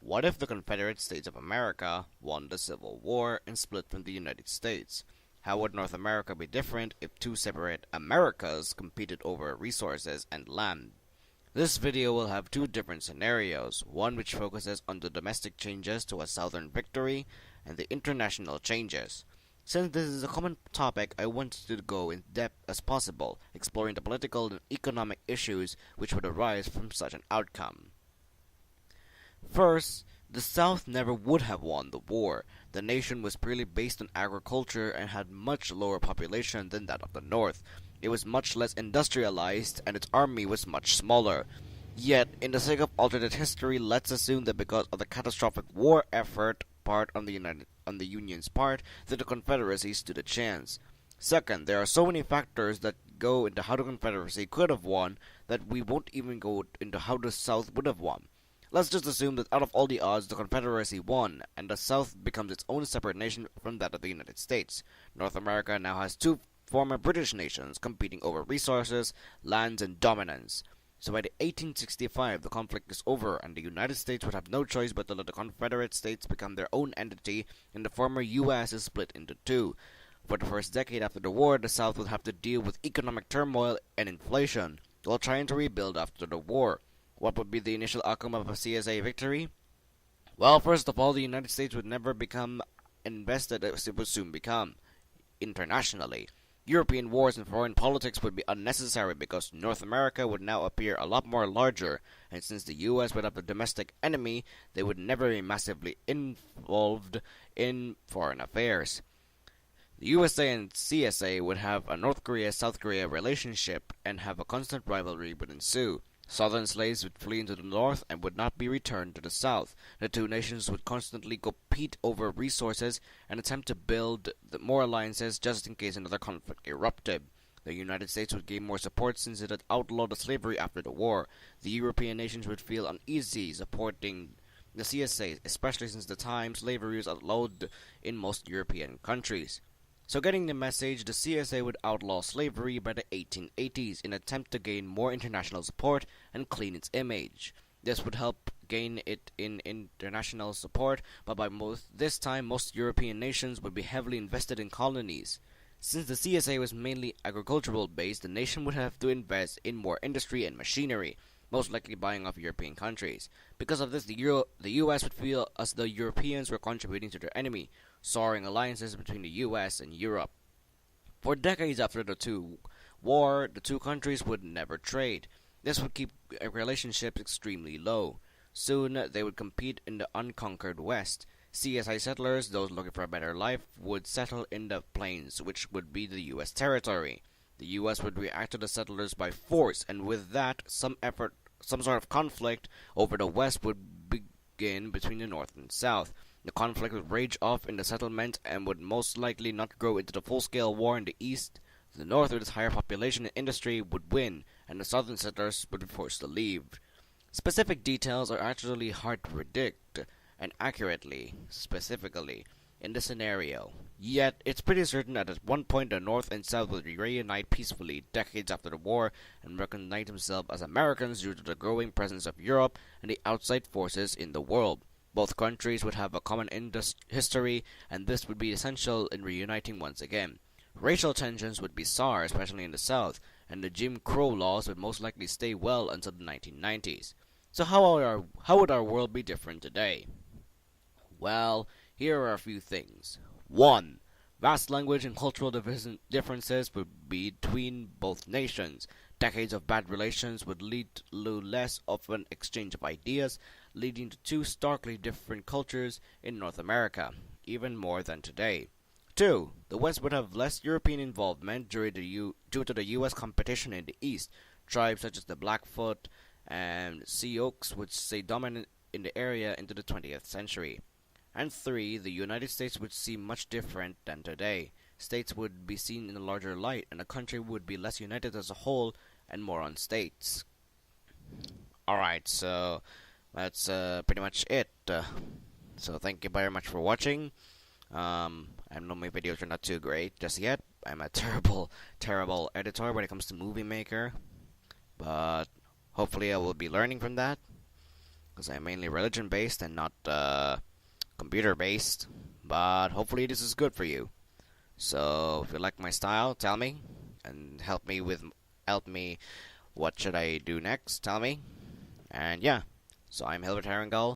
What if the Confederate States of America won the Civil War and split from the United States? How would North America be different if two separate Americas competed over resources and land? This video will have two different scenarios, one which focuses on the domestic changes to a Southern victory and the international changes. Since this is a common topic, I wanted to go in depth as possible, exploring the political and economic issues which would arise from such an outcome. First, the South never would have won the war. The nation was purely based on agriculture and had much lower population than that of the North. It was much less industrialized and its army was much smaller. Yet, in the sake of alternate history, let's assume that because of the catastrophic war effort on the Union's part, that the Confederacy stood a chance. Second, there are so many factors that go into how the Confederacy could have won that we won't even go into how the South would have won. Let's just assume that out of all the odds, the Confederacy won, and the South becomes its own separate nation from that of the United States. North America now has two former British nations competing over resources, lands, and dominance. So by the 1865, the conflict is over, and the United States would have no choice but to let the Confederate States become their own entity, and the former U.S. is split into two. For the first decade after the war, the South would have to deal with economic turmoil and inflation, while trying to rebuild after the war. What would be the initial outcome of a CSA victory? Well, first of all, the United States would never become invested as it would soon become internationally. European wars and foreign politics would be unnecessary because North America would now appear a lot more larger, and since the US would have a domestic enemy, they would never be massively involved in foreign affairs. The USA and CSA would have a North Korea-South Korea relationship and have a constant rivalry would ensue. Southern slaves would flee into the north and would not be returned to the south. The two nations would constantly compete over resources and attempt to build more alliances just in case another conflict erupted. The United States would gain more support since it had outlawed the slavery after the war. The European nations would feel uneasy supporting the CSA, especially since the time slavery was outlawed in most European countries. So getting the message, the CSA would outlaw slavery by the 1880s in an attempt to gain more international support and clean its image. This would help gain it in international support, but by this time most European nations would be heavily invested in colonies. Since the CSA was mainly agricultural based, the nation would have to invest in more industry and machinery, most likely buying off European countries. Because of this, the US would feel as though Europeans were contributing to their enemy, soaring alliances between the US and Europe. For decades after the war, the two countries would never trade. This would keep relationships extremely low. Soon, they would compete in the unconquered West. CSI settlers, those looking for a better life, would settle in the plains, which would be the US territory. The US would react to the settlers by force, and with that, some sort of conflict over the West would begin between the North and South. The conflict would rage off in the settlement and would most likely not grow into the full-scale war in the East. The North, with its higher population and industry, would win, and the Southern settlers would be forced to leave. Specific details are actually hard to predict, and specifically, in this scenario. Yet, it's pretty certain that at one point the North and South would reunite peacefully decades after the war and recognize themselves as Americans due to the growing presence of Europe and the outside forces in the world. Both countries would have a common history, and this would be essential in reuniting once again. Racial tensions would be sour, especially in the South, and the Jim Crow laws would most likely stay well until the 1990s. So how would our world be different today? Well, here are a few things. 1. Vast language and cultural differences would be between both nations. Decades of bad relations would lead to less of an exchange of ideas, leading to two starkly different cultures in North America, even more than today. 2. The West would have less European involvement due to the U.S. competition in the East. Tribes such as the Blackfoot and Sioux would stay dominant in the area into the 20th century. And 3. The United States would seem much different than today. States would be seen in a larger light, and the country would be less united as a whole and more on states. Alright, so that's pretty much it. So thank you very much for watching. I know my videos are not too great just yet. I'm a terrible editor when it comes to Movie Maker. But hopefully I will be learning from that. because I'm mainly religion-based and not computer-based. But hopefully this is good for you. So if you like my style, tell me, and help me. What should I do next? Tell me. And yeah, so I'm Hilbert Herringull,